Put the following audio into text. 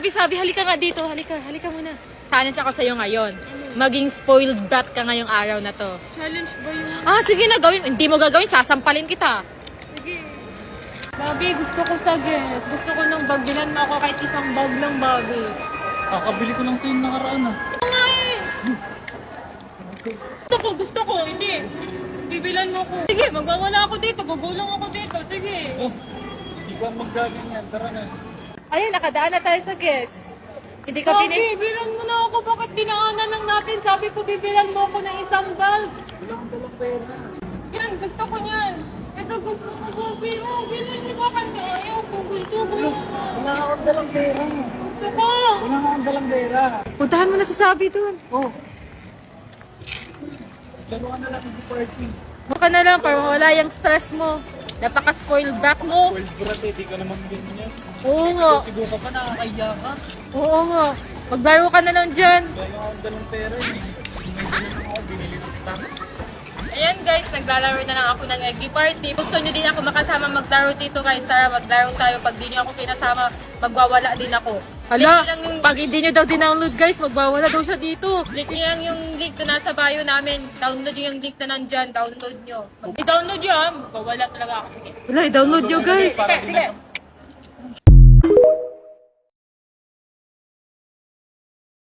sabi, halika nga dito. Halika muna. Challenge ako sa'yo ngayon. Maging spoiled brat ka ngayong araw na to. Challenge ba yun? Sige na, gawin. Hindi mo gagawin, sasampalin kita. Sige. Bobby, gusto ko sa guest. Gusto ko nang bagilan mo ako kahit isang bag lang, Bobby. Kakabili ko lang sa'yo nakaraan ah. Nga eh. Gusto ko. Hindi. Bibilan mo ko. Sige, magwawala ako dito. Gugulang ako dito. Sige. Oh, hindi ka maggaganyan. Tara na. Ayun, nakadaan na tayo sa guest. Hindi ka Bobby, bilan mo na ako. Bakit dinaanan lang natin? Sabi ko, bibilan mo ako ng isang bag. Walang dalang pera. Yan, gusto ko yan. Ito gusto ko, Bobby. Oh, bilan mo bakit ayaw ko. Gusto ko. Wala akong dalang pera. Gusto ko. Wala akong dalang pera. Puntahan mo na sa Sabi dun. Oh. Laro ka na lang ng party. Baka na lang, para wala yung stress mo. Napaka-spoiled brat mo. World brat eh, di ka naman ganyan. Oo nga. Sigo ka pa, nakakaya ka. Oo nga. Maglaro ka na lang dyan. Wala akong dalang pera eh. Binili ako, binili ko kita. Ayan guys, naglalaro na lang ako ng eggy party. Gusto nyo din ako makasama maglaro dito guys. Tara, maglaro tayo. Pag di nyo ako pinasama, magwawala din ako. Hala, pag hindi nyo daw dinownload guys, magwawala daw siya dito. Click nyo lang yung link na nasa bio namin. Download nyo yung link na nandyan. Download nyo. I-download nyo ha. Magwawala talaga ako. Wala, i-download nyo guys. Para Sige.